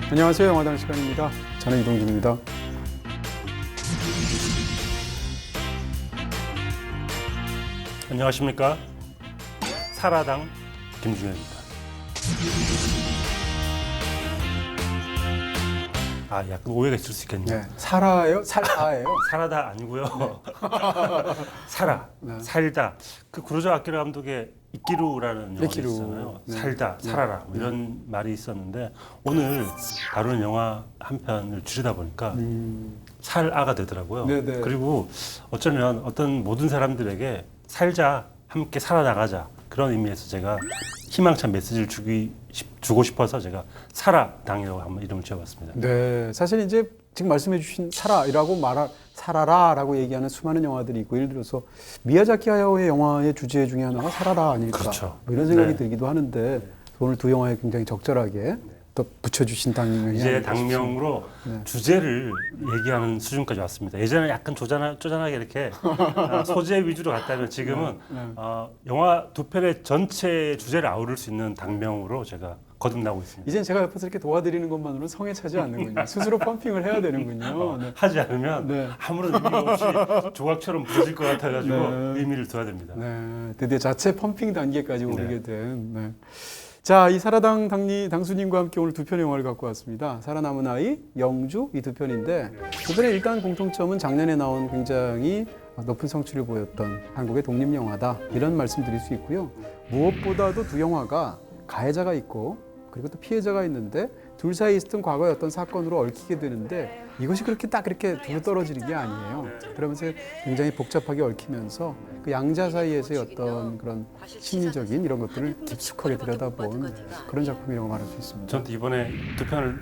안녕하세요. 영화당 시간입니다. 저는 이동규입니다. 안녕하십니까. 사라당 김중현입니다. 약간 오해가 있을 수 있겠네요. 네. 살아요? 살아예요? 사라다 아니고요. 살아, 네. 살다. 그 구로자 아키라 감독의 이끼루라는 영화가 이끼루. 있잖아요. 네. 살다, 네. 살아라 뭐 이런 말이 있었는데 오늘 다루는 영화 한 편을 줄이다 보니까 살아가 되더라고요. 네네. 그리고 어쩌면 어떤 모든 사람들에게 살자, 함께 살아나가자 그런 의미에서 제가 희망찬 메시지를 주고 싶어서 제가 살아당이라고 한번 이름을 지어봤습니다. 네. 사실 이제 지금 말씀해주신 살아라라고 얘기하는 수많은 영화들이 있고, 예를 들어서 미야자키 하야오의 영화의 주제 중에 하나가 살아라 아닐까. 그렇죠. 뭐 이런 생각이 네. 들기도 하는데 오늘 두 영화에 굉장히 적절하게 또 붙여주신 당명이 이제 아닐까 당명으로 네. 주제를 얘기하는 수준까지 왔습니다. 예전에 약간 쪼잔하게 이렇게 소재 위주로 갔다면 지금은 네. 영화 두 편의 전체 주제를 아우를 수 있는 당명으로 제가 거듭나고 있습니다. 이젠 제가 옆에서 이렇게 도와드리는 것만으로는 성에 차지 않는군요. 스스로 펌핑을 해야 되는군요. 네. 하지 않으면 네. 아무런 의미 없이 조각처럼 부서질 것 같아가지고 네. 의미를 둬야 됩니다. 네, 드디어 자체 펌핑 단계까지 오르게 네. 된. 네. 자, 이 사라당 당수님과 함께 오늘 두 편의 영화를 갖고 왔습니다. 살아남은 아이, 영주 이 두 편인데 두 편의 일단 공통점은 작년에 나온 굉장히 높은 성취를 보였던 한국의 독립 영화다 이런 말씀드릴 수 있고요. 무엇보다도 두 영화가 가해자가 있고 그리고 또 피해자가 있는데 둘 사이에 있었던 과거의 어떤 사건으로 얽히게 되는데 이것이 그렇게 딱 이렇게 두루 떨어지는 게 아니에요. 그러면서 굉장히 복잡하게 얽히면서 그 양자 사이에서의 어떤 그런 심리적인 이런 것들을 깊숙하게 들여다본 그런 작품이라고 말할 수 있습니다. 저는 이번에 두 편을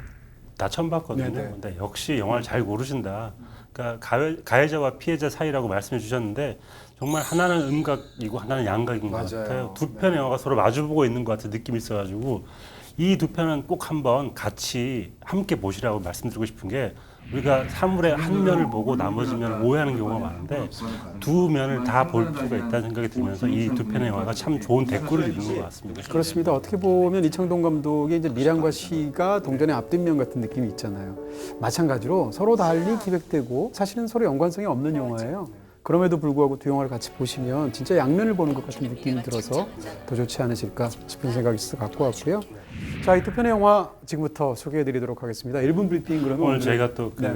다 처음 봤거든요. 네네. 근데 역시 영화를 잘 고르신다. 그러니까 가해자와 피해자 사이라고 말씀해 주셨는데 정말 하나는 음각이고 하나는 양각인 것 맞아요. 같아요. 두 편의 영화가 서로 마주보고 있는 것 같은 느낌이 있어가지고 이 두 편은 꼭 한번 같이 함께 보시라고 말씀드리고 싶은 게 우리가 사물의 한 면을 보고 나머지 면을 오해하는 경우가 많은데 두 면을 다 볼 필요가 있다는 생각이 들면서 이 두 편의 영화가 참 좋은 대꾸를 이루는 것 같습니다. 그렇습니다. 어떻게 보면 이창동 감독의 이제 미량과 시가 동전의 앞뒷면 같은 느낌이 있잖아요. 마찬가지로 서로 달리 기획되고 사실은 서로 연관성이 없는 영화예요. 그럼에도 불구하고 두 영화를 같이 보시면 진짜 양면을 보는 것 같은 느낌이 들어서 더 좋지 않으실까 싶은 생각이 있어서 갖고 왔고요. 자, 이 두 편의 영화 지금부터 소개해드리도록 하겠습니다. 1분 브리핑 그러면 오늘 저희가 또 네.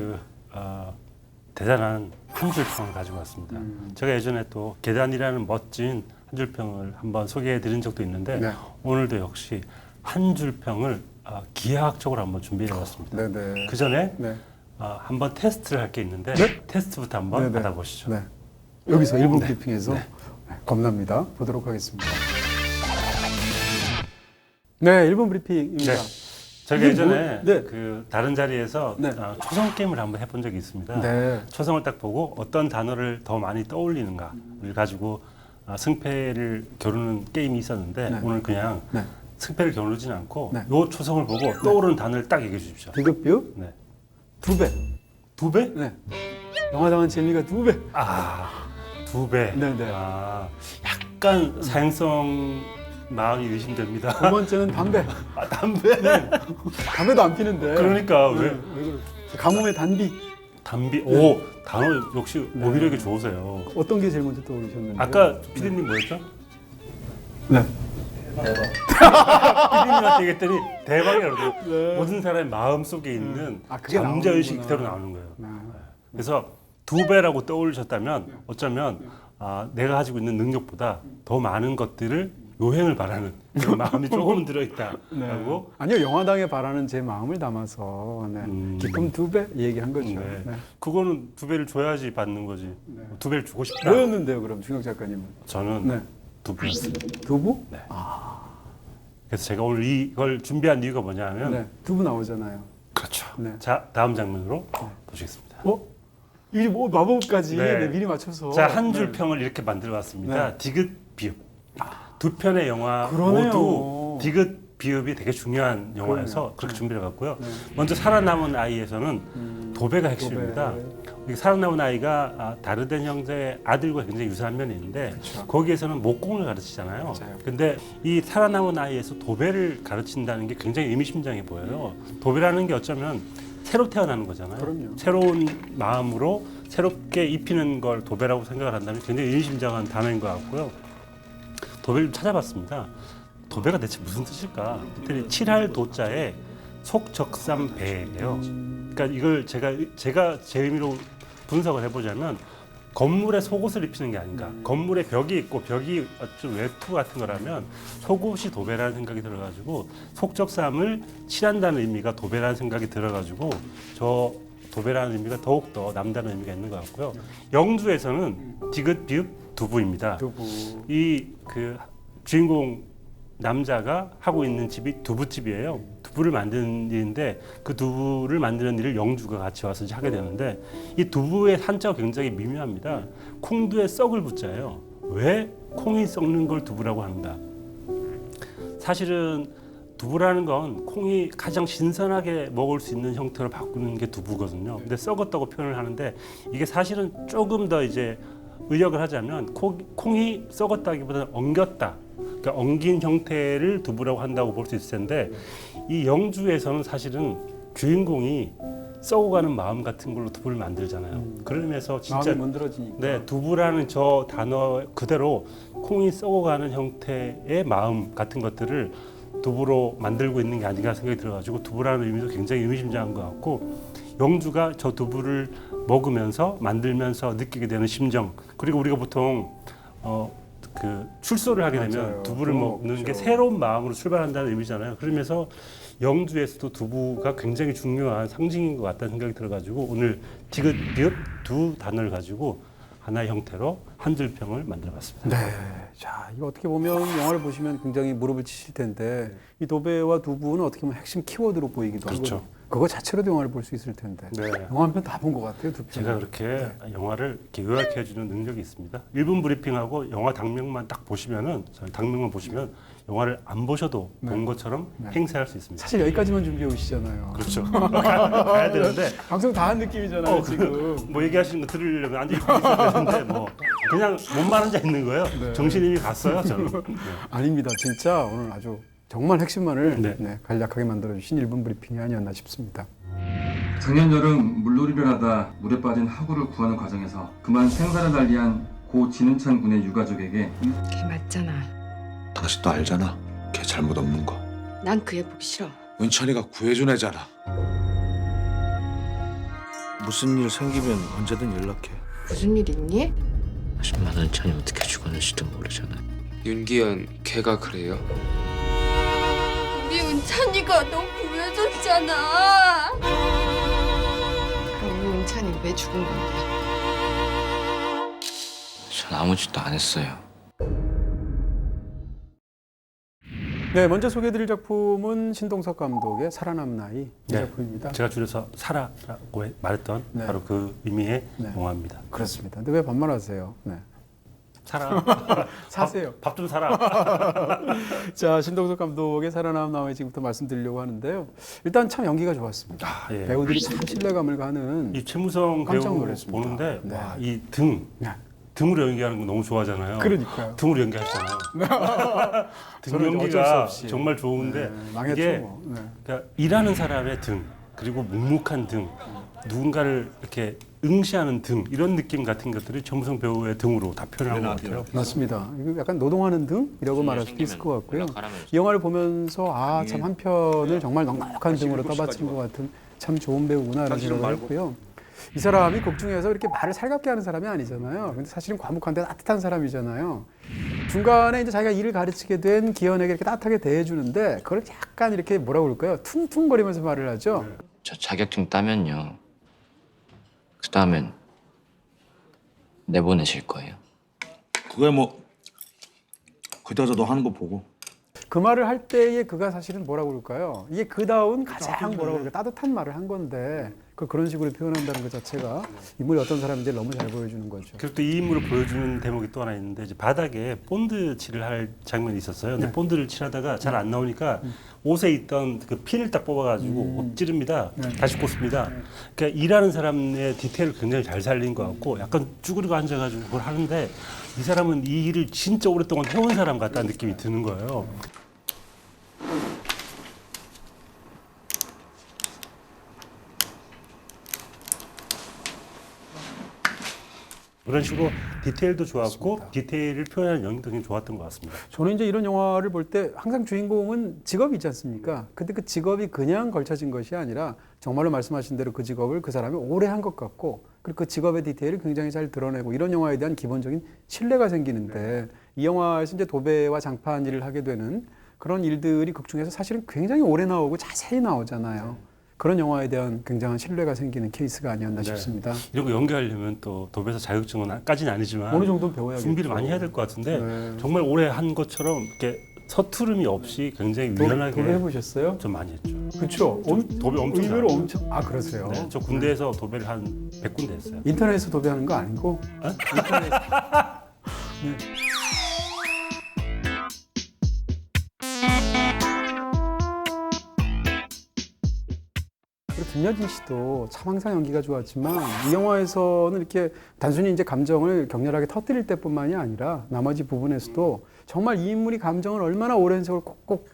대단한 한 줄평을 가지고 왔습니다. 제가 예전에 또 계단이라는 멋진 한 줄평을 한번 소개해 드린 적도 있는데 네. 오늘도 역시 한 줄평을 기하학적으로 한번 준비해 봤습니다. 네네. 그 전에 네. 한번 테스트를 할 게 있는데 네? 테스트부터 한번 네네. 받아보시죠. 네. 여기서 1분 브리핑에서 겁납니다. 보도록 하겠습니다. 네, 1분 브리핑입니다. 제가 이게 예전에 네. 그 다른 자리에서 네. 초성 게임을 한번 해본 적이 있습니다. 네. 초성을 딱 보고 어떤 단어를 더 많이 떠올리는가를 가지고 승패를 겨루는 게임이 있었는데 네. 오늘 그냥 네. 승패를 겨루진 않고 네. 요 초성을 보고 떠오르는 단어를 딱 얘기해 주십시오. 비급뷰 네. 2배. 두 배? 네. 영화당한 재미가 2배. 두 배. 네네. 약간 사행성 마음이 의심됩니다. 두 번째는 담배. 담배? 네. 담배도 안 피는데. 그러니까 네. 왜? 왜 그래? 가뭄의 단비. 담비? 오, 단어 역시 오비력이 좋으세요. 어떤 게 제일 먼저 떠오르셨는데? 아까 피디님 뭐였죠? 네. 피디님한테 얘기했더니 대박이라고 그러더라고요. 네. 모든 사람의 마음 속에 있는 그게 잠재의식 나오는구나. 그대로 나오는 거예요. 네. 그래서 두 배라고 떠올리셨다면 어쩌면 내가 가지고 있는 능력보다 더 많은 것들을 요행을 바라는 그런 마음이 조금 들어있다라고. 네. 아니요, 영화당에 바라는 제 마음을 담아서 네. 기쁨 2배 얘기한 거죠. 네. 네. 그거는 두 배를 줘야지 받는 거지. 두 배를 주고 싶다. 뭐였는데요, 그럼 중혁 작가님은? 저는 네. 두부였습니다. 두부? 네. 그래서 제가 오늘 이걸 준비한 이유가 뭐냐면 네. 두부 나오잖아요. 그렇죠. 네. 자, 다음 장면으로 보시겠습니다. 이게 뭐 마법까지 네. 네, 미리 맞춰서. 자, 한 줄 네. 평을 이렇게 만들어 봤습니다. 네. 디귿 비읍. 두 편의 영화 그러네요. 모두 디귿 비읍이 되게 중요한 영화여서 그렇게 준비해 봤고요. 네. 먼저 살아남은 아이에서는 도배가 핵심입니다. 도배. 이게 살아남은 아이가 다르덴 형제의 아들과 굉장히 유사한 면이 있는데 그렇죠. 거기에서는 목공을 가르치잖아요. 맞아요. 근데 이 살아남은 아이에서 도배를 가르친다는 게 굉장히 의미심장해 보여요. 도배라는 게 어쩌면 새로 태어나는 거잖아요. 그럼요. 새로운 마음으로 새롭게 입히는 걸 도배라고 생각을 한다면 굉장히 의미심장한 단어인 것 같고요. 도배를 좀 찾아봤습니다. 도배가 대체 무슨 뜻일까? 그랬더니 칠할 도자에 속적삼배예요. 그러니까 이걸 제가 제 의미로 분석을 해보자면 건물에 속옷을 입히는 게 아닌가. 건물에 벽이 있고 벽이 좀 외투 같은 거라면 속옷이 도배라는 생각이 들어가지고 속적삼을 칠한다는 의미가 도배라는 생각이 들어가지고 저 도배라는 의미가 더욱더 남다른 의미가 있는 것 같고요. 영주에서는 디귿, 비읍, 두부입니다. 두부. 이 그 주인공 남자가 하고 있는 집이 두부집이에요. 두부를 만드는 일인데 그 두부를 만드는 일을 영주가 같이 와서 이제 하게 되는데 이 두부의 한자가 굉장히 미묘합니다. 콩두에 썩을 부자예요. 왜 콩이 썩는 걸 두부라고 하는가? 사실은 두부라는 건 콩이 가장 신선하게 먹을 수 있는 형태로 바꾸는 게 두부거든요. 근데 썩었다고 표현을 하는데 이게 사실은 조금 더 이제 의역을 하자면 콩이 썩었다기보다는 엉겼다. 그러니까 엉긴 형태를 두부라고 한다고 볼 수 있을 텐데 이 영주에서는 사실은 주인공이 썩어가는 마음 같은 걸로 두부를 만들잖아요. 그러면서 진짜 마음이 만들어지니까. 네, 두부라는 저 단어 그대로 콩이 썩어가는 형태의 마음 같은 것들을 두부로 만들고 있는 게 아닌가 생각이 들어가지고 두부라는 의미도 굉장히 의미심장한 것 같고 영주가 저 두부를 먹으면서 만들면서 느끼게 되는 심정 그리고 우리가 보통 그 출소를 하게 되면 맞아요. 두부를 먹는 게 그렇죠. 새로운 마음으로 출발한다는 의미잖아요. 그러면서 영주에서도 두부가 굉장히 중요한 상징인 것 같다는 생각이 들어가지고 오늘 디귿, 비읍 두 단어를 가지고 하나의 형태로 한 줄평을 만들어봤습니다. 네. 자, 이거 어떻게 보면 영화를 보시면 굉장히 무릎을 치실 텐데 이 도배와 두부는 어떻게 보면 핵심 키워드로 보이기도 그렇죠. 하고 그거 자체로도 영화를 볼 수 있을 텐데 네. 영화 한 편 다 본 것 같아요. 두 편. 제가 그렇게 영화를 이렇게 요약해주는 능력이 있습니다. 1분 브리핑하고 영화 당명만 딱 보시면은 당명만 보시면 영화를 안 보셔도 본 것처럼 행사할 수 있습니다. 사실 여기까지만 준비해 오시잖아요. 그렇죠. 가야 되는데 방송 다 한 느낌이잖아요, 지금. 뭐 얘기하시는 거 들으려면 앉아 있어야 되는데 뭐 그냥 몸만 앉아 있는 거예요. 네. 정신이 이미 갔어요, 저는. 네. 아닙니다. 진짜 오늘 아주 정말 핵심만을 네. 간략하게 만들어주신 1분 브리핑이 아니었나 싶습니다. 작년 여름 물놀이를 하다 물에 빠진 하구를 구하는 과정에서 그만 생사를 달리한 고 진은찬 군의 유가족에게 걔 맞잖아. 당신도 알잖아. 걔 잘못 없는 거. 난 그 애 보기 싫어. 은찬이가 구해준 애잖아. 무슨 일 생기면 언제든 연락해. 무슨 일 있니? 하지만 은찬이 어떻게 죽었는지도 모르잖아. 윤기현 걔가 그래요? 우리 은찬이가 너 구해줬잖아. 그럼 우리 은찬이 왜 죽은 건데? 전 아무 짓도 안 했어요. 네, 먼저 소개해드릴 작품은 신동석 감독의 살아남은 아이 이 네. 작품입니다. 제가 줄여서 사라라고 말했던 네. 바로 그 의미의 네. 영화입니다. 그렇습니다. 근데 왜 반말하세요? 네. 사라. 사세요. 밥 좀 사라. 자, 신동석 감독의 살아남은 아이 지금부터 말씀드리려고 하는데요. 일단 참 연기가 좋았습니다. 아, 예. 배우들이 참 신뢰감을 가는. 이 최무성 배우 깜짝 놀랐습니다. 보는데 네. 와, 이 네. 등으로 연기하는 거 너무 좋아하잖아요. 그러니까요. 등으로 연기하잖아요. 등 저는 어쩔 수 연기가 없이. 정말 좋은데 네, 망했죠. 이게 뭐. 네. 그러니까 일하는 사람의 등 그리고 묵묵한 등 누군가를 이렇게 응시하는 등 이런 느낌 같은 것들이 최무성 배우의 등으로 다 표현한 것 같아요. 맞습니다. 이거 약간 노동하는 등이라고 말할 수도 있을 것 같고요. 연락하라면서. 이 영화를 보면서 아, 참 한 편을 정말 넉넉한 등으로 떠받친 것 같은 참 좋은 배우구나라는 생각을 했고요. 이 사람이 곡 중에서 이렇게 말을 살갑게 하는 사람이 아니잖아요. 근데 사실은 과묵한데 따뜻한 사람이잖아요. 중간에 이제 자기가 일을 가르치게 된 기현에게 이렇게 따뜻하게 대해주는데 그걸 약간 이렇게 뭐라고 그럴까요? 퉁퉁거리면서 말을 하죠. 저 자격증 따면요. 그 다음엔 내보내실 거예요. 그게 뭐 그때도 하는 거 보고. 그 말을 할 때에 그가 사실은 뭐라고 그럴까요? 이게 그다운 가장 뭐라고 그럴까 따뜻한 말을 한 건데 그런 식으로 표현한다는 것 자체가 인물이 어떤 사람인지 너무 잘 보여주는 거죠. 그리고 또 이 인물을 보여주는 대목이 또 하나 있는데 이제 바닥에 본드 칠을 할 장면이 있었어요. 근데 네. 본드를 칠하다가 잘 안 나오니까 옷에 있던 그 핀을 딱 뽑아가지고 옷 찌릅니다. 네. 다시 꽂습니다. 그러니까 일하는 사람의 디테일을 굉장히 잘 살린 것 같고 약간 쭈그리고 앉아가지고 그걸 하는데 이 사람은 이 일을 진짜 오랫동안 해온 사람 같다는 느낌이 드는 거예요. 그런 식으로 디테일도 좋았고 디테일을 표현하는 연기도 굉장히 좋았던 것 같습니다. 저는 이제 이런 영화를 볼 때 항상 주인공은 직업이 있지 않습니까? 근데 그 직업이 그냥 걸쳐진 것이 아니라 정말로 말씀하신 대로 그 직업을 그 사람이 오래 한 것 같고 그리고 그 직업의 디테일을 굉장히 잘 드러내고 이런 영화에 대한 기본적인 신뢰가 생기는데 이 영화에서 이제 도배와 장판 일을 하게 되는 그런 일들이 극 중에서 사실은 굉장히 오래 나오고 자세히 나오잖아요. 그런 영화에 대한 굉장한 신뢰가 생기는 케이스가 아니었나 싶습니다. 이런 거 연기하려면 또 도배사 자격증은까지는 아니지만 어느 정도는 배워야겠죠. 준비를 많이 해야 될 것 같은데 네. 정말 오래 한 것처럼 이렇게 서투름이 없이 굉장히 유연하게 도배 해보셨어요? 좀 많이 했죠. 그렇죠. 도배 엄청 의외로 잘하죠. 엄청 그러세요. 네, 저 군대에서 도배를 한 100군데 했어요. 인터넷에서 도배하는 거 아니고 인터넷. 네. 그리고 김여진 씨도 참 항상 연기가 좋았지만 이 영화에서는 이렇게 단순히 이제 감정을 격렬하게 터뜨릴 때뿐만이 아니라 나머지 부분에서도 정말 이 인물이 감정을 얼마나 오랜 세월 꼭꼭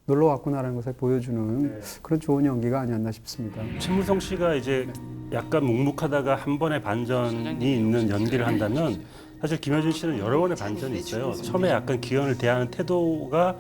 놀러왔구나라는 것을 보여주는 그런 좋은 연기가 아니었나 싶습니다. 신문성 씨가 이제 약간 묵묵하다가 한 번의 반전이 있는 연기를 한다면 사실 김여진 씨는 여러 번의 반전이 있어요. 처음에 약간 기현을 대하는 태도가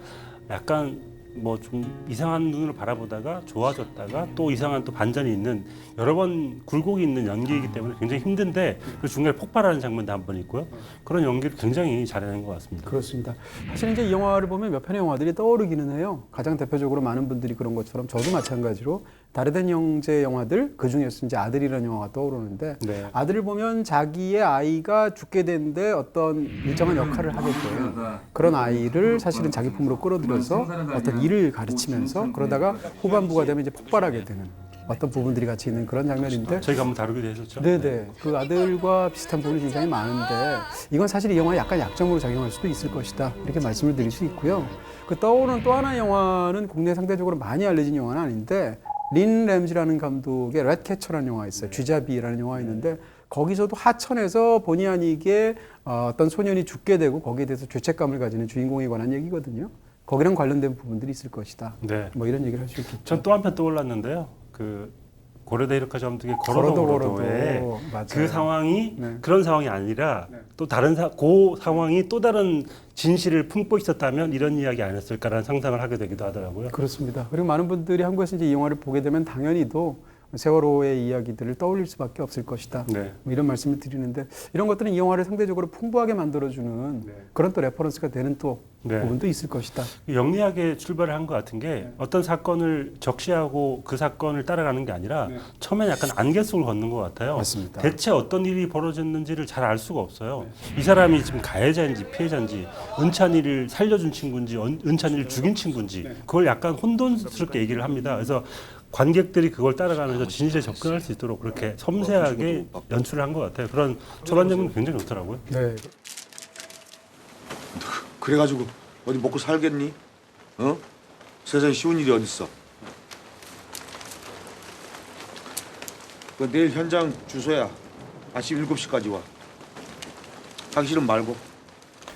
약간 뭐 좀 이상한 눈으로 바라보다가 좋아졌다가 또 이상한 또 반전이 있는 여러 번 굴곡이 있는 연기이기 때문에 굉장히 힘든데 그 중간에 폭발하는 장면도 한 번 있고요. 그런 연기를 굉장히 잘해낸 것 같습니다. 그렇습니다. 사실 이제 이 영화를 보면 몇 편의 영화들이 떠오르기는 해요. 가장 대표적으로 많은 분들이 그런 것처럼 저도 마찬가지로 다르덴 형제 영화들 그 중에서 이제 아들이라는 영화가 떠오르는데 네. 아들을 보면 자기의 아이가 죽게 되는데 어떤 일정한 역할을 하게 돼요. 그런 아이를 사실은 자기 품으로 끌어들여서 어떤 일을 가르치면서 그러다가 후반부가 되면 이제 폭발하게 되는 어떤 부분들이 같이 있는 그런 장면인데 저희가 한번 다루기도 했었죠. 네네. 그 아들과 비슷한 부분이 굉장히 많은데 이건 사실 이 영화의 약간 약점으로 작용할 수도 있을 것이다. 이렇게 말씀을 드릴 수 있고요. 그 떠오르는 또 하나의 영화는 국내 상대적으로 많이 알려진 영화는 아닌데 린 램지라는 감독의 렛캐쳐라는 영화 있어요. 쥐잡이라는 영화 있는데 거기서도 하천에서 본의 아니게 어떤 소년이 죽게 되고 거기에 대해서 죄책감을 가지는 주인공에 관한 얘기거든요. 거기랑 관련된 부분들이 있을 것이다. 네. 뭐 이런 얘기를 할 수 있겠죠. 전 또 한 편 떠올랐는데요. 그 고레다 히로카 감독의 걸어도 걸어도에 맞아요. 그 상황이 네. 그런 상황이 아니라 또 다른 그 상황이 또 다른 진실을 품고 있었다면 이런 이야기 안 했을까라는 상상을 하게 되기도 하더라고요. 그렇습니다. 그리고 많은 분들이 한국에서 이제 이 영화를 보게 되면 당연히도 세월호의 이야기들을 떠올릴 수밖에 없을 것이다. 네. 뭐 이런 말씀을 드리는데 이런 것들은 이 영화를 상대적으로 풍부하게 만들어주는 그런 또 레퍼런스가 되는 또 네. 부분도 있을 것이다. 영리하게 출발을 한 것 같은 게 어떤 사건을 적시하고 그 사건을 따라가는 게 아니라 처음에 약간 안개속을 걷는 것 같아요. 맞습니다. 대체 어떤 일이 벌어졌는지를 잘 알 수가 없어요. 이 사람이 지금 가해자인지 피해자인지 은찬이를 살려준 친구인지 은찬이를 죽인 친구인지 그걸 약간 혼돈스럽게 얘기를 합니다. 그래서 관객들이 그걸 따라가면서 진실에 접근할 수 있도록 그렇게 섬세하게 연출을 한 것 같아요. 그런 초반 장면 굉장히 좋더라고요. 네. 그래가지고 어디 먹고 살겠니? 어? 세상에 쉬운 일이 어딨어? 그 내일 현장 주소야. 아침 7시까지 와. 하기 싫으면 말고.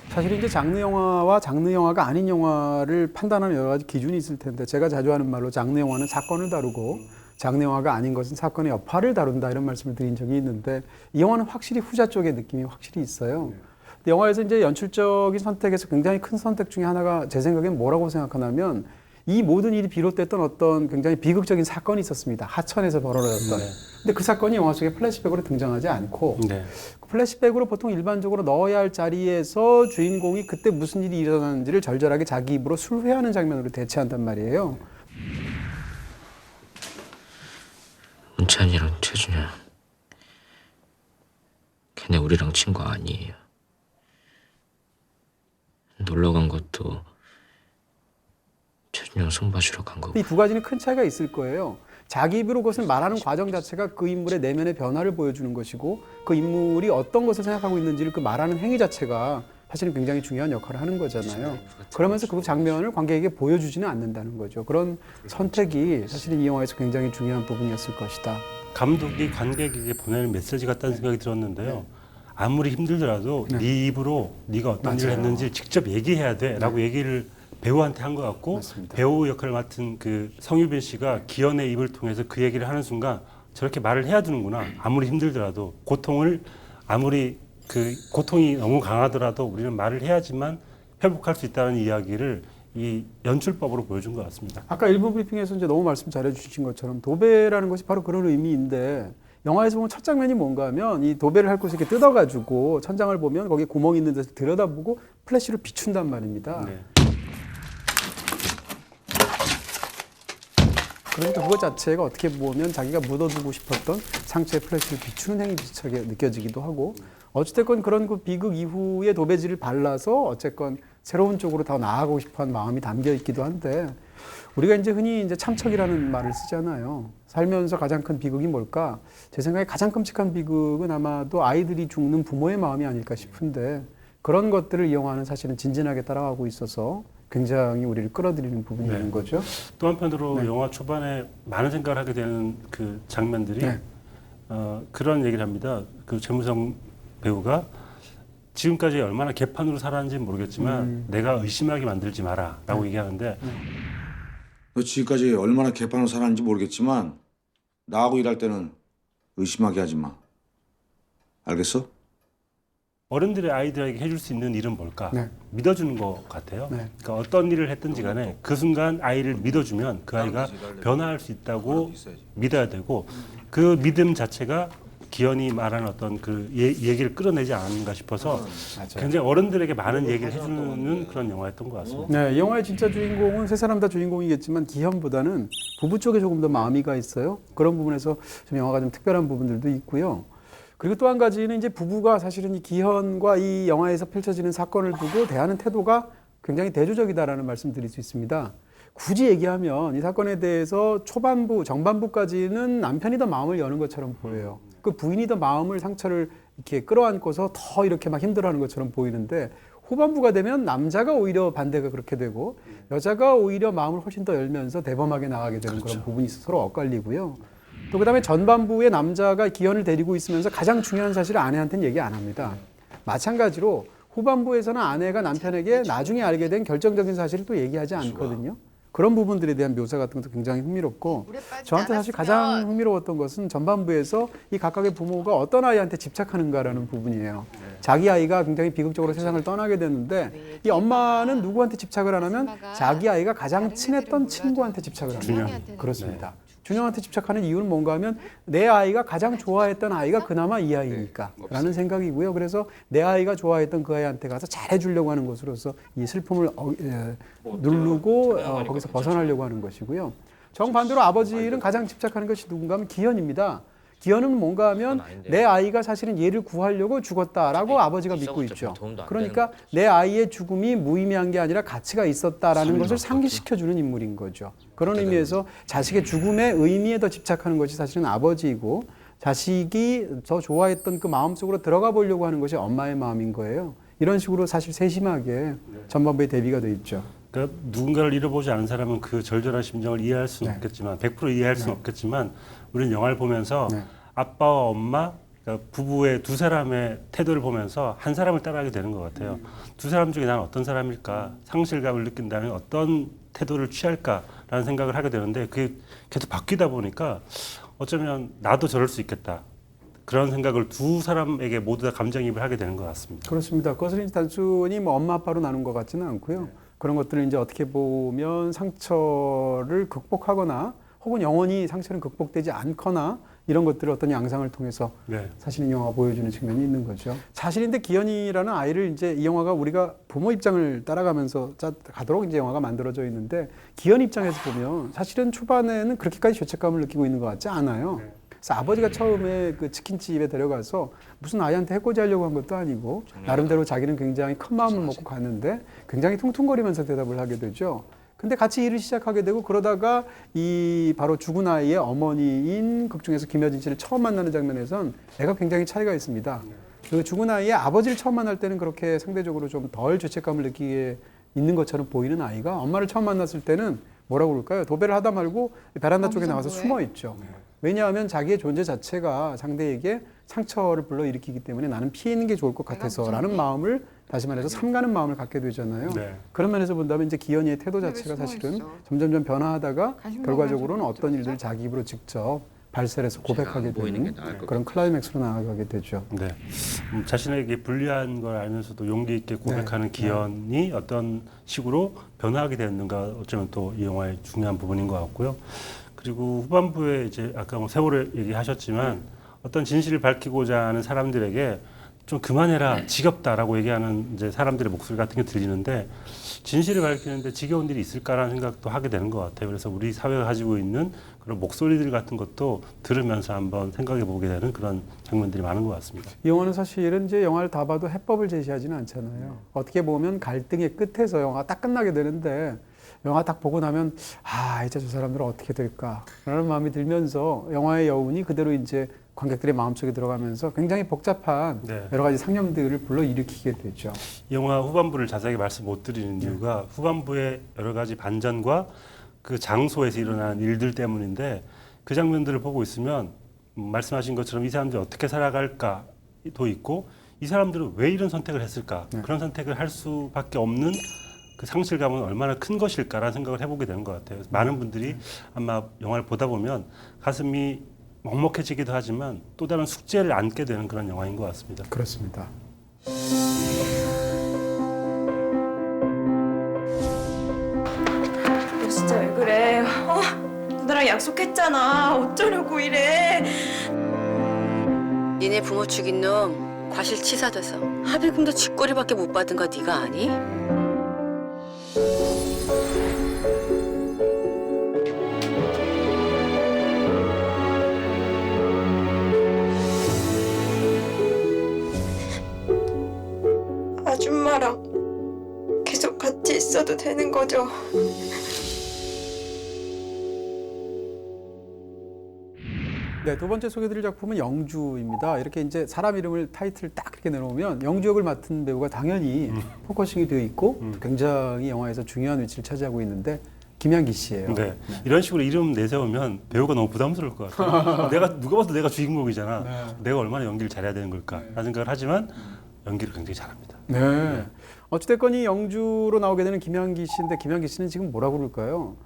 사실 이제 장르 영화와 장르 영화가 아닌 영화를 판단하는 여러 가지 기준이 있을 텐데 제가 자주 하는 말로 장르 영화는 사건을 다루고 장르 영화가 아닌 것은 사건의 여파를 다룬다 이런 말씀을 드린 적이 있는데 이 영화는 확실히 후자 쪽의 느낌이 확실히 있어요. 근데 영화에서 이제 연출적인 선택에서 굉장히 큰 선택 중에 하나가 제 생각엔 뭐라고 생각하냐면 이 모든 일이 비롯됐던 어떤 굉장히 비극적인 사건이 있었습니다. 하천에서 벌어졌던. 근데 그 사건이 영화 속에 플래시백으로 등장하지 않고 네. 그 플래시백으로 보통 일반적으로 넣어야 할 자리에서 주인공이 그때 무슨 일이 일어났는지를 절절하게 자기 입으로 술회하는 장면으로 대체한단 말이에요. 은찬이랑 최준현 걔네 우리랑 친구 아니에요. 놀러 간 것도 최준현 손 봐주러 간 거고. 이 두 가지는 큰 차이가 있을 거예요. 자기 입으로 그것을 말하는 과정 자체가 그 인물의 내면의 변화를 보여주는 것이고 그 인물이 어떤 것을 생각하고 있는지를 그 말하는 행위 자체가 사실은 굉장히 중요한 역할을 하는 거잖아요. 그러면서 그 장면을 관객에게 보여주지는 않는다는 거죠. 그런 선택이 사실은 이 영화에서 굉장히 중요한 부분이었을 것이다. 감독이 관객에게 보내는 메시지 같다는 생각이 들었는데요. 아무리 힘들더라도 네 입으로 네가 어떤 일을 했는지 직접 얘기해야 돼라고 얘기를 배우한테 한 것 같고 맞습니다. 배우 역할을 맡은 그 성유빈 씨가 기현의 입을 통해서 그 얘기를 하는 순간 저렇게 말을 해야 되는구나. 아무리 힘들더라도 고통을 아무리 그 고통이 너무 강하더라도 우리는 말을 해야지만 회복할 수 있다는 이야기를 이 연출법으로 보여준 것 같습니다. 아까 일부 브리핑에서 이제 너무 말씀 잘해주신 것처럼 도배라는 것이 바로 그런 의미인데 영화에서 보면 첫 장면이 뭔가 하면 이 도배를 할 곳을 이렇게 뜯어가지고 천장을 보면 거기에 구멍이 있는 데서 들여다보고 플래시를 비춘단 말입니다. 네. 그러니까 그것 자체가 어떻게 보면 자기가 묻어두고 싶었던 상처의 플래시를 비추는 행위 비슷하게 느껴지기도 하고 어찌됐건 그런 그 비극 이후에 도배지를 발라서 어쨌건 새로운 쪽으로 더 나아가고 싶어하는 마음이 담겨 있기도 한데 우리가 이제 흔히 이제 참척이라는 말을 쓰잖아요. 살면서 가장 큰 비극이 뭘까? 제 생각에 가장 끔찍한 비극은 아마도 아이들이 죽는 부모의 마음이 아닐까 싶은데 그런 것들을 이 영화는 사실은 진진하게 따라가고 있어서 굉장히 우리를 끌어들이는 부분이 있는 거죠. 또 한편으로 영화 초반에 많은 생각을 하게 되는 그 장면들이 그런 얘기를 합니다. 그 최무성 배우가 지금까지 얼마나 개판으로 살았는지 모르겠지만 내가 의심하게 만들지 마라라고 얘기하는데 너 지금까지 얼마나 개판으로 살았는지 모르겠지만 나하고 일할 때는 의심하게 하지 마. 알겠어? 어른들의 아이들에게 해줄 수 있는 일은 뭘까? 믿어주는 것 같아요. 그러니까 어떤 일을 했든지 간에 그 순간 아이를 믿어주면 그 아이가 변화할 수 있다고 믿어야 되고 그 믿음 자체가 기현이 말하는 어떤 그 얘기를 끌어내지 않았는가 싶어서 굉장히 어른들에게 많은 얘기를 해주는 그런 영화였던 것 같습니다. 네, 이 영화의 진짜 주인공은 세 사람 다 주인공이겠지만 기현보다는 부부 쪽에 조금 더 마음이가 있어요. 그런 부분에서 좀 영화가 좀 특별한 부분들도 있고요. 그리고 또 한 가지는 이제 부부가 사실은 이 기현과 이 영화에서 펼쳐지는 사건을 두고 대하는 태도가 굉장히 대조적이다라는 말씀 드릴 수 있습니다. 굳이 얘기하면 이 사건에 대해서 초반부, 정반부까지는 남편이 더 마음을 여는 것처럼 보여요. 그 부인이 더 마음을 상처를 이렇게 끌어안고서 더 이렇게 막 힘들어하는 것처럼 보이는데 후반부가 되면 남자가 오히려 반대가 그렇게 되고 여자가 오히려 마음을 훨씬 더 열면서 대범하게 나가게 되는 그런 부분이 있어서 서로 엇갈리고요. 또 그다음에 전반부에 남자가 기현을 데리고 있으면서 가장 중요한 사실을 아내한테는 얘기 안 합니다. 마찬가지로 후반부에서는 아내가 남편에게 나중에 알게 된 결정적인 사실을 또 얘기하지 않거든요. 그런 부분들에 대한 묘사 같은 것도 굉장히 흥미롭고 저한테 사실 가장 흥미로웠던 것은 전반부에서 이 각각의 부모가 어떤 아이한테 집착하는가라는 부분이에요. 자기 아이가 굉장히 비극적으로 세상을 떠나게 됐는데 이 엄마는 누구한테 집착을 안 하면 자기 아이가 가장 친했던 친구한테 집착을 합니다. 그렇습니다. 준영한테 집착하는 이유는 뭔가 하면 내 아이가 가장 좋아했던 아이가 그나마 이 아이니까 라는 생각이고요. 그래서 내 아이가 좋아했던 그 아이한테 가서 잘해주려고 하는 것으로서 이 슬픔을 누르고 거기서 벗어나려고 하는 것이고요. 정반대로 아버지는 가장 집착하는 것이 누군가 하면 기현입니다. 기현은 뭔가 하면 내 아이가 사실은 얘를 구하려고 죽었다라고 아버지가 믿고 있죠. 그러니까 내 아이의 죽음이 무의미한 게 아니라 가치가 있었다라는 것을 상기시켜주는 인물인 거죠. 그런 의미에서 자식의 죽음의 의미에 더 집착하는 것이 사실은 아버지이고 자식이 더 좋아했던 그 마음속으로 들어가 보려고 하는 것이 엄마의 마음인 거예요. 이런 식으로 사실 세심하게 전반부에 대비가 돼 있죠. 그러니까 누군가를 잃어보지 않은 사람은 그 절절한 심정을 이해할 수는 없겠지만 100% 이해할 수는 없겠지만 우리는 영화를 보면서 아빠와 엄마 그러니까 부부의 두 사람의 태도를 보면서 한 사람을 따라하게 되는 것 같아요. 두 사람 중에 나는 어떤 사람일까 상실감을 느낀다면 어떤 태도를 취할까라는 생각을 하게 되는데 그게 계속 바뀌다 보니까 어쩌면 나도 저럴 수 있겠다. 그런 생각을 두 사람에게 모두 다 감정이입을 하게 되는 것 같습니다. 그렇습니다. 그것을 단순히 뭐 엄마 아빠로 나눈 것 같지는 않고요. 그런 것들을 이제 어떻게 보면 상처를 극복하거나 혹은 영원히 상처는 극복되지 않거나 이런 것들을 어떤 양상을 통해서 사실은 영화가 보여주는 측면이 있는 거죠. 사실인데 기현이라는 아이를 이제 이 영화가 우리가 부모 입장을 따라가면서 가도록 이제 영화가 만들어져 있는데 기현 입장에서 보면 사실은 초반에는 그렇게까지 죄책감을 느끼고 있는 것 같지 않아요. 그래서 아버지가 처음에 그 치킨집에 데려가서 무슨 아이한테 해코지 하려고 한 것도 아니고 나름대로 자기는 굉장히 큰 마음을 먹고 갔는데 굉장히 퉁퉁거리면서 대답을 하게 되죠. 근데 같이 일을 시작하게 되고 그러다가 이 바로 죽은 아이의 어머니인 극 중에서 김여진 씨를 처음 만나는 장면에선 애가 굉장히 차이가 있습니다. 그 죽은 아이의 아버지를 처음 만날 때는 그렇게 상대적으로 좀 덜 죄책감을 느끼게 있는 것처럼 보이는 아이가 엄마를 처음 만났을 때는 뭐라고 그럴까요? 도배를 하다 말고 베란다 쪽에 나와서 숨어 있죠. 왜냐하면 자기의 존재 자체가 상대에게 상처를 불러일으키기 때문에 나는 피해 있는 게 좋을 것 같아서라는 마음을 다시 말해서 삼가는 마음을 갖게 되잖아요. 네. 그런 면에서 본다면 이제 기현이의 태도 자체가 사실은 점점점 변화하다가 결과적으로는 어떤 일들을 자기 입으로 직접 발설해서 고백하게 안 보이는 되는 게 나을 것 그런 클라이맥스로 나아가게 되죠. 네. 자신에게 불리한 걸 알면서도 용기 있게 고백하는 기현이 어떤 식으로 변화하게 되었는가 어쩌면 또 이 영화의 중요한 부분인 것 같고요. 그리고 후반부에 이제 아까 뭐 세월을 얘기하셨지만 어떤 진실을 밝히고자 하는 사람들에게 좀 그만해라 지겹다라고 얘기하는 이제 사람들의 목소리 같은 게 들리는데 진실을 밝히는데 지겨운 일이 있을까라는 생각도 하게 되는 것 같아요. 그래서 우리 사회가 가지고 있는 그런 목소리들 같은 것도 들으면서 한번 생각해 보게 되는 그런 장면들이 많은 것 같습니다. 이 영화는 사실은 이제 영화를 다 봐도 해법을 제시하지는 않잖아요. 어떻게 보면 갈등의 끝에서 영화가 딱 끝나게 되는데 영화 딱 보고 나면 아 이제 저 사람들은 어떻게 될까 라는 마음이 들면서 영화의 여운이 그대로 이제 관객들의 마음속에 들어가면서 굉장히 복잡한 여러 가지 상념들을 불러일으키게 되죠. 이 영화 후반부를 자세하게 말씀 못 드리는 이유가 후반부의 여러 가지 반전과 그 장소에서 일어나는 일들 때문인데 그 장면들을 보고 있으면 말씀하신 것처럼 이 사람들이 어떻게 살아갈까도 있고 이 사람들은 왜 이런 선택을 했을까 그런 선택을 할 수밖에 없는 그 상실감은 얼마나 큰 것일까라는 생각을 해보게 되는 것 같아요. 많은 분들이 아마 영화를 보다 보면 가슴이 먹먹해지기도 하지만 또 다른 숙제를 안게 되는 그런 영화인 것 같습니다. 그렇습니다. 너 진짜 왜 그래? 누나랑 약속했잖아. 어쩌려고 이래? 니네 부모 죽인 놈 과실치사돼서 합의금도 쥐꼬리밖에 못 받은 거 네가 아니? 아줌마랑 계속 같이 있어도 되는 거죠? 네, 두 번째 소개드릴 작품은 영주입니다. 이렇게 이제 사람 이름을 타이틀 딱 이렇게 내놓으면 영주 역을 맡은 배우가 당연히 포커싱이 되어 있고 굉장히 영화에서 중요한 위치를 차지하고 있는데 김양기 씨예요. 네. 이런 식으로 이름 내세우면 배우가 너무 부담스러울 것 같아요. 내가 누가 봐도 내가 주인공이잖아. 내가 얼마나 연기를 잘해야 되는 걸까라는 생각을 하지만 연기를 굉장히 잘합니다. 네. 어찌됐건 이 영주로 나오게 되는 김양기 씨인데 김양기 씨는 지금 뭐라고 그럴까요?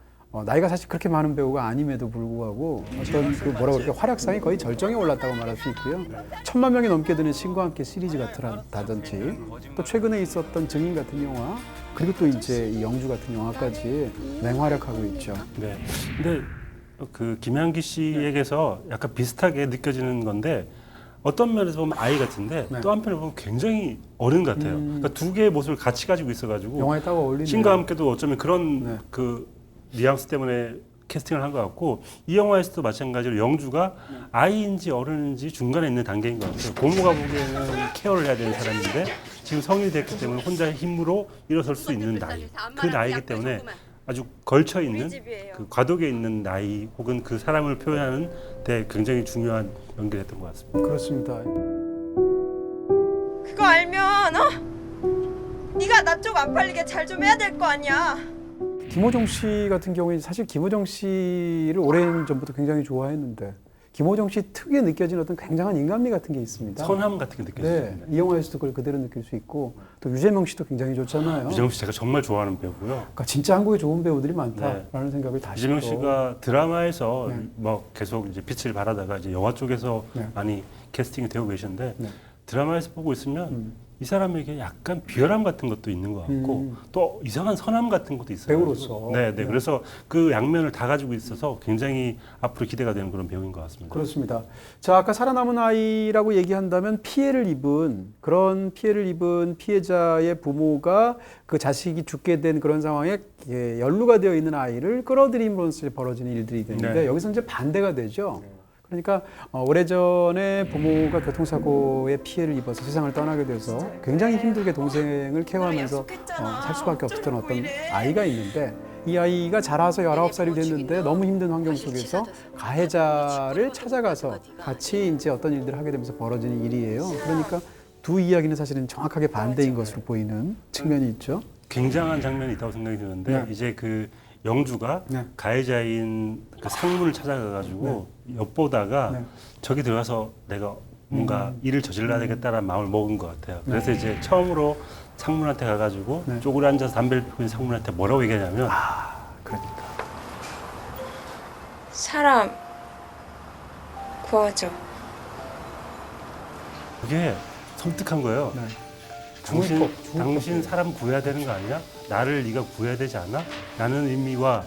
나이가 사실 그렇게 많은 배우가 아님에도 불구하고 어떤 그 뭐라고 그럴까 활약상이 거의 절정에 올랐다고 말할 수 있고요. 1000만 명이 넘게 되는 신과 함께 시리즈 같다든지 또 최근에 있었던 증인 같은 영화 그리고 또 이제 이 영주 같은 영화까지 맹활약하고 있죠. 네. 근데 그 김양기 씨에게서 약간 비슷하게 느껴지는 건데 어떤 면에서 보면 아이 같은데 또 한편에 보면 굉장히 어른 같아요. 그러니까 두 개의 모습을 같이 가지고 있어가지고 영화에 딱 어울리네요. 신과 함께도 어쩌면 그런 그 뉘앙스 때문에 캐스팅을 한 것 같고 이 영화에서도 마찬가지로 영주가 아이인지 어른인지 중간에 있는 단계인 것 같아요. 고모가 보기에는 케어를 해야 되는 사람인데 지금 성인이 됐기 때문에 혼자의 힘으로 일어설 수 있는 나이. 그 나이기 때문에 아주 걸쳐 있는 그 과도기에 있는 나이 혹은 그 사람을 표현하는 데 굉장히 중요한 연기를 했던 것 같습니다. 그렇습니다. 그거 알면 네가 나 쪽 안 팔리게 잘 좀 해야 될 거 아니야. 김호정 씨 같은 경우에 사실 김호정 씨를 오랜 전부터 굉장히 좋아했는데 김호정 씨 특유의 느껴진 어떤 굉장한 인간미 같은 게 있습니다. 선함 같은 게 느껴집니다. 네, 이 영화에서도 그걸 그대로 느낄 수 있고 또 유재명 씨도 굉장히 좋잖아요. 유재명 씨 제가 정말 좋아하는 배우고요. 그러니까 진짜 한국에 좋은 배우들이 많다라는 생각을 다시 유재명 또. 씨가 드라마에서 뭐 계속 이제 빛을 발하다가 이제 영화 쪽에서 많이 캐스팅이 되고 계신데 드라마에서 보고 있으면 이 사람에게 약간 비열함 같은 것도 있는 것 같고 또 이상한 선함 같은 것도 있어요. 배우로서. 네. 그래서 그 양면을 다 가지고 있어서 굉장히 앞으로 기대가 되는 그런 배우인 것 같습니다. 그렇습니다. 자, 아까 살아남은 아이라고 얘기한다면 피해를 입은 피해자의 부모가 그 자식이 죽게 된 그런 상황에 연루가 되어 있는 아이를 끌어들임으로써 벌어지는 일들이 되는데 여기서 이제 반대가 되죠. 그러니까 오래전에 부모가 교통사고에 피해를 입어서 세상을 떠나게 돼서 굉장히 힘들게 동생을 케어하면서 살 수밖에 없었던 어떤 아이가 있는데 이 아이가 자라서 19살이 됐는데 너무 힘든 환경 속에서 가해자를 찾아가서 같이 이제 어떤 일들을 하게 되면서 벌어지는 일이에요. 그러니까 두 이야기는 사실은 정확하게 반대인 것으로 보이는 측면이 있죠. 굉장한 장면이 있다고 생각이 드는데 이제 그 영주가 가해자인 그 상문을 찾아가가지고 엿보다가 저기 들어가서 내가 뭔가 일을 저질러야 되겠다라는 마음을 먹은 것 같아요. 그래서 이제 처음으로 상문한테 가가지고 쪼그려 앉아서 담배를 피우는 상문한테 뭐라고 얘기하냐면 그러니까. 사람 구하죠. 그게 섬뜩한 거예요. 당신 사람 구해야 되는 거 아니야? 나를 네가 구해야 되지 않아? 라는 의미와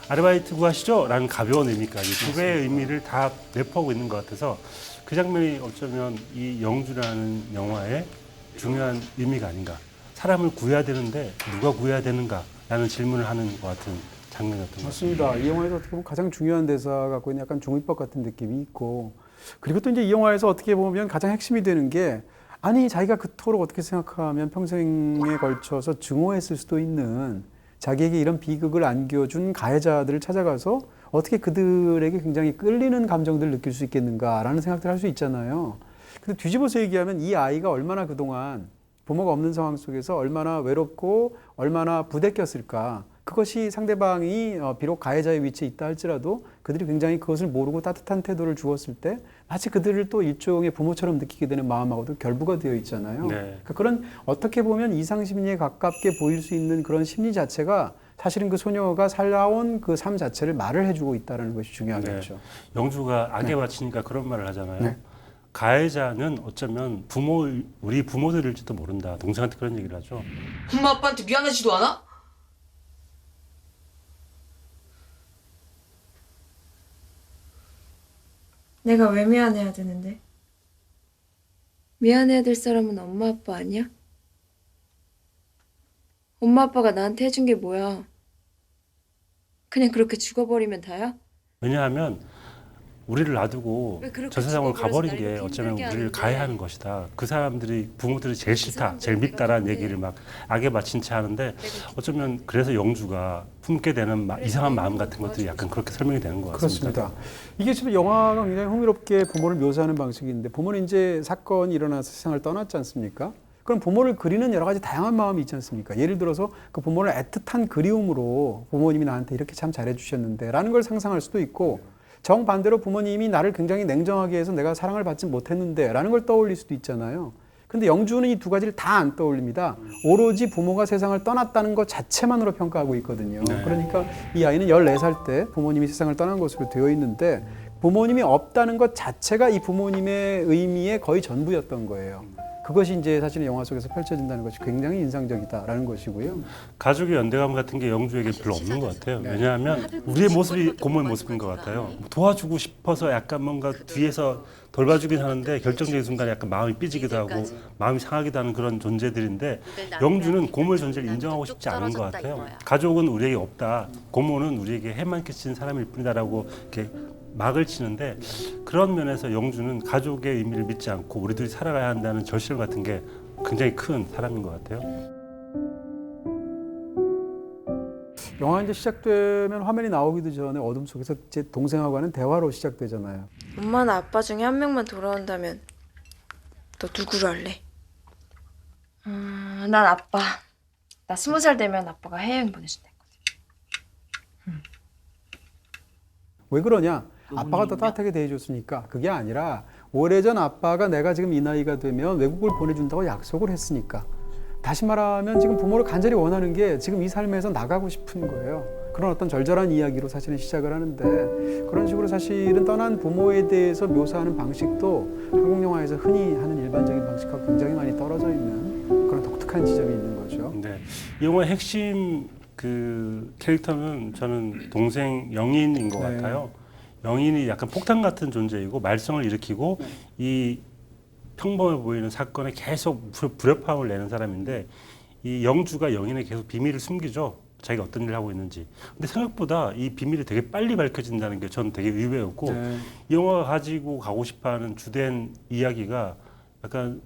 아르바이트 구하시죠? 라는 가벼운 의미까지 두 개의 의미를 다 내포하고 있는 것 같아서 그 장면이 어쩌면 이 영주라는 영화의 중요한 의미가 아닌가. 사람을 구해야 되는데 누가 구해야 되는가? 라는 질문을 하는 것 같은 장면이었던 것 같습니다. 맞습니다. 이 영화에서 어떻게 보면 가장 중요한 대사가 갖고 있는 약간 종이법 같은 느낌이 있고 그리고 또 이제 이 영화에서 어떻게 보면 가장 핵심이 되는 게 아니 자기가 그토록 어떻게 생각하면 평생에 걸쳐서 증오했을 수도 있는 자기에게 이런 비극을 안겨준 가해자들을 찾아가서 어떻게 그들에게 굉장히 끌리는 감정들을 느낄 수 있겠는가라는 생각들을 할 수 있잖아요. 근데 뒤집어서 얘기하면 이 아이가 얼마나 그동안 부모가 없는 상황 속에서 얼마나 외롭고 얼마나 부대꼈을까. 그것이 상대방이 비록 가해자의 위치에 있다 할지라도 그들이 굉장히 그것을 모르고 따뜻한 태도를 주었을 때 마치 그들을 또 일종의 부모처럼 느끼게 되는 마음하고도 결부가 되어 있잖아요. 그러니까 그런 어떻게 보면 이상심리에 가깝게 보일 수 있는 그런 심리 자체가 사실은 그 소녀가 살아온 그 삶 자체를 말을 해주고 있다는 것이 중요하겠죠. 영주가 악에 바치니까 그런 말을 하잖아요. 가해자는 어쩌면 우리 부모들일지도 모른다. 동생한테 그런 얘기를 하죠. 엄마 아빠한테 미안하지도 않아? 내가 왜 미안해야 되는데? 미안해야 될 사람은 엄마 아빠 아니야? 엄마 아빠가 나한테 해준 게 뭐야? 그냥 그렇게 죽어버리면 다야? 왜냐하면 우리를 놔두고 왜 그렇게 저 세상으로 죽어버려서 가버린 날 게 이렇게 어쩌면 힘들게 우리를 하는데. 가해하는 것이다. 그 사람들이 부모들이 제일 싫다, 제일 사람들은 밉다라는 내가 얘기를 막 악에 바친 채 하는데 어쩌면 그래서 영주가 품게 되는 이상한 마음 같은 것들이 약간 그렇게 설명이 되는 것 같습니다. 그렇습니다. 이게 지금 영화가 굉장히 흥미롭게 부모를 묘사하는 방식인데 부모는 이제 사건이 일어나서 세상을 떠났지 않습니까? 그럼 부모를 그리는 여러 가지 다양한 마음이 있지 않습니까? 예를 들어서 그 부모를 애틋한 그리움으로 부모님이 나한테 이렇게 참 잘해주셨는데 라는 걸 상상할 수도 있고 정반대로 부모님이 나를 굉장히 냉정하게 해서 내가 사랑을 받지 못했는데 라는 걸 떠올릴 수도 있잖아요. 근데 영주는 이 두 가지를 다 안 떠올립니다. 오로지 부모가 세상을 떠났다는 것 자체만으로 평가하고 있거든요. 그러니까 이 아이는 14살 때 부모님이 세상을 떠난 것으로 되어 있는데 부모님이 없다는 것 자체가 이 부모님의 의미의 거의 전부였던 거예요. 그것이 이제 사실은 영화 속에서 펼쳐진다는 것이 굉장히 인상적이다라는 것이고요. 가족의 연대감 같은 게 영주에게 별로 없는 것 같아요. 왜냐하면 우리의 모습이 고모의 모습인 것 같아요. 도와주고 싶어서 약간 뭔가 뒤에서 돌봐주긴 하는데 결정적인 순간에 약간 마음이 삐지기도 하고 마음이 상하기도 하는 그런 존재들인데 영주는 고모의 존재를 인정하고 싶지 않은 것 같아요. 가족은 우리에게 없다. 고모는 우리에게 해만 끼치는 사람일 뿐이다라고 이렇게 막을 치는데 그런 면에서 영주는 가족의 의미를 믿지 않고 우리들이 살아가야 한다는 절실 같은 게 굉장히 큰 사람인 것 같아요. 영화 이제 시작되면 화면이 나오기도 전에 어둠 속에서 제 동생하고 하는 대화로 시작되잖아요. 엄마나 아빠 중에 한 명만 돌아온다면 너 누구로 할래? 난 아빠. 나 20살 되면 아빠가 해외여행 보내준다 했거든. 왜 그러냐? 아빠가 더 따뜻하게 대해줬으니까. 그게 아니라 오래전 아빠가 내가 지금 이 나이가 되면 외국을 보내준다고 약속을 했으니까. 다시 말하면 지금 부모를 간절히 원하는 게 지금 이 삶에서 나가고 싶은 거예요. 그런 어떤 절절한 이야기로 사실은 시작을 하는데 그런 식으로 사실은 떠난 부모에 대해서 묘사하는 방식도 한국 영화에서 흔히 하는 일반적인 방식하고 굉장히 많이 떨어져 있는 그런 독특한 지점이 있는 거죠. 네, 이 영화의 핵심 그 캐릭터는 저는 동생 영인인 것 같아요. 영인이 약간 폭탄 같은 존재이고 말썽을 일으키고 이 평범해 보이는 사건에 계속 불협화음을 내는 사람인데 이 영주가 영인에 계속 비밀을 숨기죠. 자기가 어떤 일을 하고 있는지. 근데 생각보다 이 비밀이 되게 빨리 밝혀진다는 게 저는 되게 의외였고 네. 이 영화가 가지고 가고 싶어하는 주된 이야기가 약간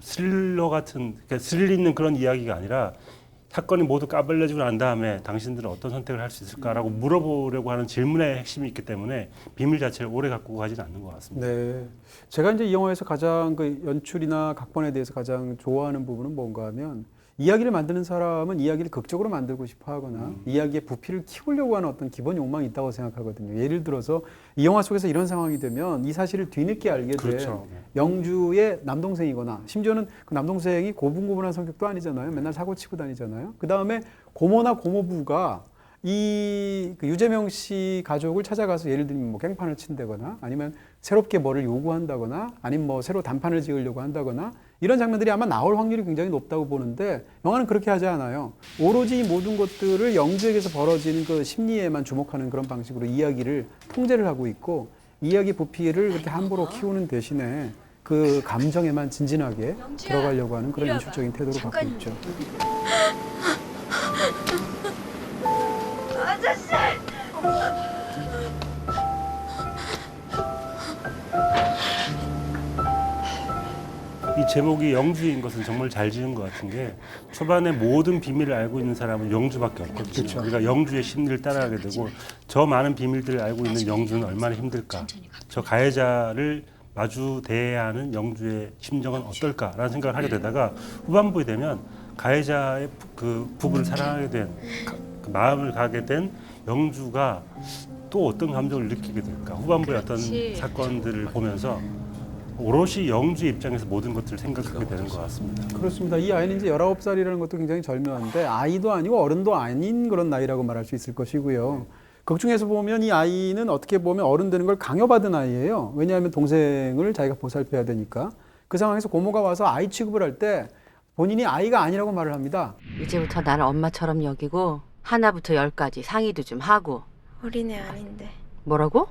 스릴러 같은, 그러니까 스릴 있는 그런 이야기가 아니라 사건이 모두 까발려지고 난 다음에 당신들은 어떤 선택을 할 수 있을까라고 물어보려고 하는 질문의 핵심이 있기 때문에 비밀 자체를 오래 갖고 가지는 않는 것 같습니다. 네. 제가 이제 이 영화에서 가장 그 연출이나 각본에 대해서 가장 좋아하는 부분은 뭔가 하면 이야기를 만드는 사람은 이야기를 극적으로 만들고 싶어 하거나 이야기의 부피를 키우려고 하는 어떤 기본 욕망이 있다고 생각하거든요. 예를 들어서 이 영화 속에서 이런 상황이 되면 이 사실을 뒤늦게 알게 된 그렇죠. 영주의 남동생이거나 심지어는 그 남동생이 고분고분한 성격도 아니잖아요. 맨날 사고 치고 다니잖아요. 그 다음에 고모나 고모부가 그 유재명 씨 가족을 찾아가서 예를 들면 뭐 깽판을 친다거나 아니면 새롭게 뭐를 요구한다거나 아니면 뭐 새로 단판을 지으려고 한다거나 이런 장면들이 아마 나올 확률이 굉장히 높다고 보는데 영화는 그렇게 하지 않아요. 오로지 이 모든 것들을 영주에게서 벌어지는 그 심리에만 주목하는 그런 방식으로 이야기를 통제를 하고 있고 이야기 부피를 그렇게 함부로 키우는 대신에 그 감정에만 진진하게 들어가려고 하는 그런 연출적인 태도를 갖고 있죠. 이 제목이 영주인 것은 정말 잘 지은 것 같은 게 초반에 모든 비밀을 알고 있는 사람은 영주밖에 없거든요. 그렇죠. 그러니까 영주의 심리를 따라가게 되고 저 많은 비밀들을 알고 있는 영주는 얼마나 힘들까. 저 가해자를 마주 대해야 하는 영주의 심정은 어떨까라는 생각을 하게 되다가 후반부에 되면 가해자의 그 부부를 사랑하게 된 그 마음을 가게 된 영주가 또 어떤 감정을 느끼게 될까. 후반부의 어떤 사건들을 보면서 오롯이 영주의 입장에서 모든 것들을 생각하게 되는 것 같습니다. 그렇습니다. 이 아이는 이제 19살이라는 것도 굉장히 절묘한데 아이도 아니고 어른도 아닌 그런 나이라고 말할 수 있을 것이고요. 극 중에서 보면 이 아이는 어떻게 보면 어른 되는 걸 강요받은 아이예요. 왜냐하면 동생을 자기가 보살펴야 되니까. 그 상황에서 고모가 와서 아이 취급을 할 때 본인이 아이가 아니라고 말을 합니다. 이제부터 나를 엄마처럼 여기고 하나부터 10까지 상의도 좀 하고. 어린애 아닌데. 뭐라고?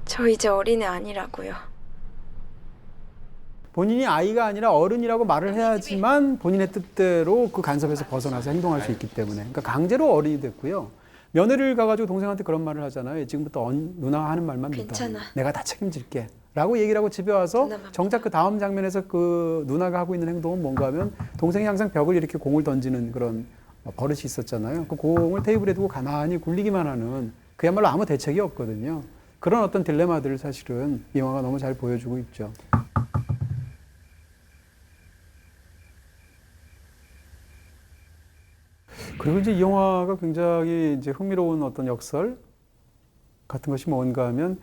저 이제 어린애 아니라고요. 본인이 아이가 아니라 어른이라고 말을 해야지만 본인의 뜻대로 그 간섭에서 벗어나서 행동할 수 있기 때문에. 그러니까 강제로 어른이 됐고요. 며느리를 가가지고 동생한테 그런 말을 하잖아요. 지금부터 누나 하는 말만 믿어. 괜찮아. 내가 다 책임질게. 라고 얘기를 하고 집에 와서 정작 그 다음 장면에서 그 누나가 하고 있는 행동은 뭔가 하면 동생이 항상 벽을 이렇게 공을 던지는 그런 버릇이 있었잖아요. 그 공을 테이블에 두고 가만히 굴리기만 하는 그야말로 아무 대책이 없거든요. 그런 어떤 딜레마들을 사실은 이 영화가 너무 잘 보여주고 있죠. 그리고 이제 이 영화가 굉장히 이제 흥미로운 어떤 역설 같은 것이 뭔가 하면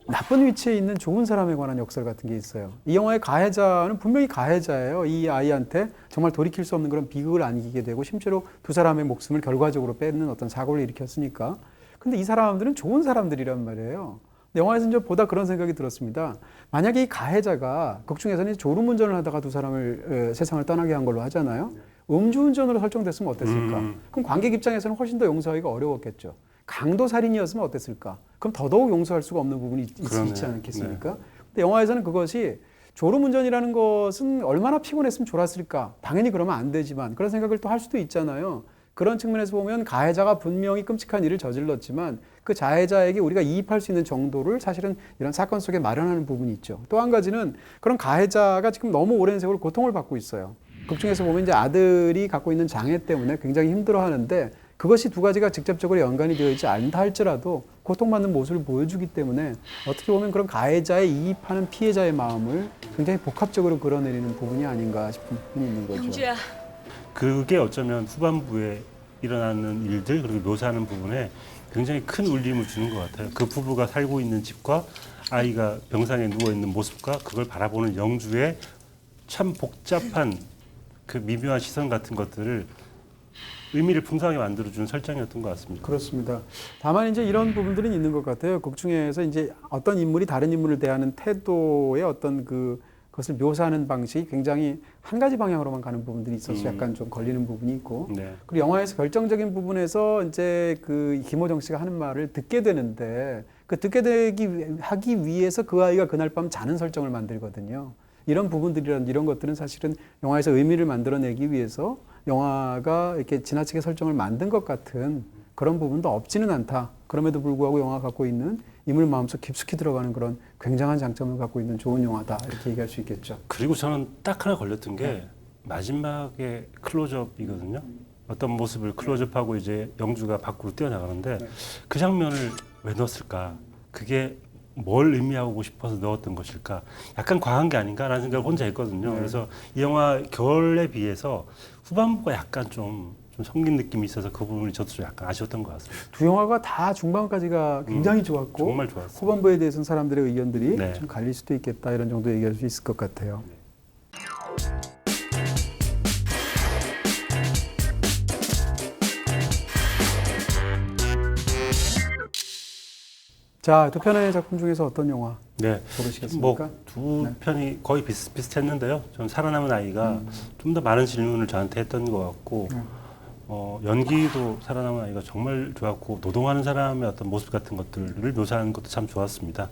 나쁜 위치에 있는 좋은 사람에 관한 역설 같은 게 있어요. 이 영화의 가해자는 분명히 가해자예요. 이 아이한테 정말 돌이킬 수 없는 그런 비극을 안기게 되고 심지어 두 사람의 목숨을 결과적으로 뺏는 어떤 사고를 일으켰으니까. 근데 이 사람들은 좋은 사람들이란 말이에요. 영화에서는 좀 보다 그런 생각이 들었습니다. 만약에 이 가해자가 극 중에서는 졸음운전을 하다가 두 사람을 세상을 떠나게 한 걸로 하잖아요. 음주운전으로 설정됐으면 어땠을까? 그럼 관객 입장에서는 훨씬 더 용서하기가 어려웠겠죠. 강도살인이었으면 어땠을까? 그럼 더더욱 용서할 수가 없는 부분이 있지 않겠습니까? 네. 근데 영화에서는 그것이 졸음운전이라는 것은 얼마나 피곤했으면 졸았을까? 당연히 그러면 안 되지만 그런 생각을 또 할 수도 있잖아요. 그런 측면에서 보면 가해자가 분명히 끔찍한 일을 저질렀지만 그 가해자에게 우리가 이입할 수 있는 정도를 사실은 이런 사건 속에 마련하는 부분이 있죠. 또 한 가지는 그런 가해자가 지금 너무 오랜 세월 고통을 받고 있어요. 극 중에서 보면 이제 아들이 갖고 있는 장애 때문에 굉장히 힘들어하는데 그것이 두 가지가 직접적으로 연관이 되어 있지 않다 할지라도 고통받는 모습을 보여주기 때문에 어떻게 보면 그런 가해자에 이입하는 피해자의 마음을 굉장히 복합적으로 그려내리는 부분이 아닌가 싶은 부분이 있는 거죠. 영주야. 그게 어쩌면 후반부에 일어나는 일들 그리고 묘사하는 부분에 굉장히 큰 울림을 주는 것 같아요. 그 부부가 살고 있는 집과 아이가 병상에 누워있는 모습과 그걸 바라보는 영주의 참 복잡한 그 미묘한 시선 같은 것들을 의미를 풍성하게 만들어주는 설정이었던 것 같습니다. 그렇습니다. 다만 이제 이런 부분들은 있는 것 같아요. 극 중에서 이제 어떤 인물이 다른 인물을 대하는 태도의 어떤 그것을 묘사하는 방식이 굉장히 한 가지 방향으로만 가는 부분들이 있어서 약간 좀 걸리는 부분이 있고 네. 그리고 영화에서 결정적인 부분에서 이제 그 김호정 씨가 하는 말을 듣게 되는데 그 듣게 하기 위해서 그 아이가 그날 밤 자는 설정을 만들거든요. 이런 부분들이란 이런 것들은 사실은 영화에서 의미를 만들어내기 위해서 영화가 이렇게 지나치게 설정을 만든 것 같은 그런 부분도 없지는 않다. 그럼에도 불구하고 영화가 갖고 있는 인물 마음속 깊숙이 들어가는 그런 굉장한 장점을 갖고 있는 좋은 영화다. 이렇게 얘기할 수 있겠죠. 그리고 저는 딱 하나 걸렸던 게 마지막에 클로즈업이거든요. 어떤 모습을 클로즈업하고 이제 영주가 밖으로 뛰어나가는데 그 장면을 왜 넣었을까? 그게 뭘 의미하고 싶어서 넣었던 것일까? 약간 과한 게 아닌가라는 생각을 혼자 했거든요. 그래서 이 영화 결에 비해서 후반부가 약간 좀 성긴 느낌이 있어서 그 부분이 저도 좀 약간 아쉬웠던 것 같습니다. 두 영화가 다 중반까지가 굉장히 좋았고 정말 좋았어요. 후반부에 대해서는 사람들의 의견들이 네. 좀 갈릴 수도 있겠다 이런 정도 얘기할 수 있을 것 같아요. 자, 두 편의 작품 중에서 어떤 영화 네, 고르시겠습니까? 두 편이 거의 비슷했는데요. 저는 살아남은 아이가 좀 더 많은 질문을 저한테 했던 것 같고 연기도 살아남은 아이가 정말 좋았고 노동하는 사람의 어떤 모습 같은 것들을 묘사하는 것도 참 좋았습니다.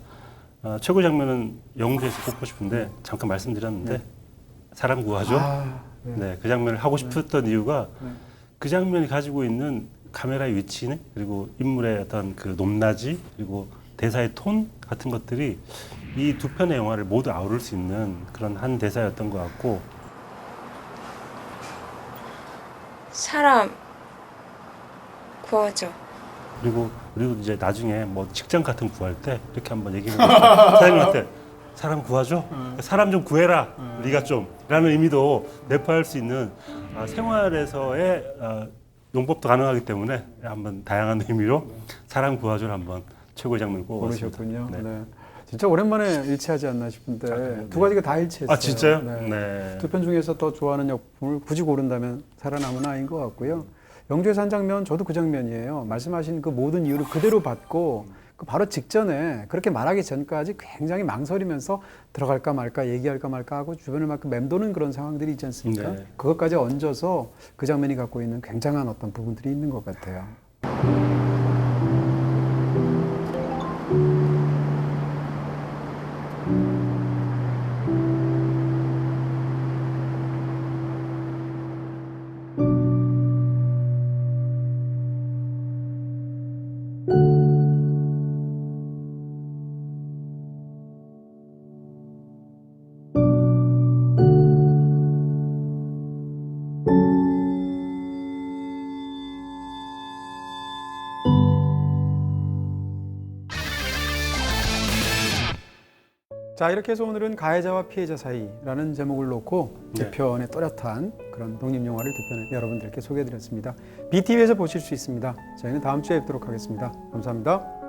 최고 장면은 영주에서 꼽고 싶은데 잠깐 말씀드렸는데 사람 구하죠. 네, 그 장면을 하고 싶었던 이유가 그 장면이 가지고 있는 카메라의 위치 그리고 인물의 어떤 그 높낮이 그리고 대사의 톤 같은 것들이 이 두 편의 영화를 모두 아우를 수 있는 그런 한 대사였던 것 같고 사람 구하죠. 그리고 이제 나중에 뭐 직장 같은 거 구할 때 이렇게 한번 얘기해 보면 사장님한테 사람 구하죠? 사람 좀 구해라 네가 좀 라는 의미도 내포할 수 있는 생활에서의 용법도 가능하기 때문에 한번 다양한 의미로 사람 구하죠를 한번 최고의 장면을 꼽았습니다. 고르셨군요. 네. 네. 진짜 오랜만에 일치하지 않나 싶은데 두 가지가 다 일치했어요. 아 진짜요? 네. 네. 두 편 중에서 더 좋아하는 작품을 굳이 고른다면 살아남은 아이인 것 같고요. 영주에서 한 장면, 저도 그 장면이에요. 말씀하신 그 모든 이유를 그대로 받고 그 바로 직전에 그렇게 말하기 전까지 굉장히 망설이면서 들어갈까 말까 얘기할까 말까 하고 주변을 막 맴도는 그런 상황들이 있지 않습니까? 네. 그것까지 얹어서 그 장면이 갖고 있는 굉장한 어떤 부분들이 있는 것 같아요. 자, 이렇게 해서 오늘은 가해자와 피해자 사이라는 제목을 놓고 두 편의 또렷한 그런 독립영화를 두 편을 여러분들께 소개해드렸습니다. BTV에서 보실 수 있습니다. 저희는 다음 주에 뵙도록 하겠습니다. 감사합니다.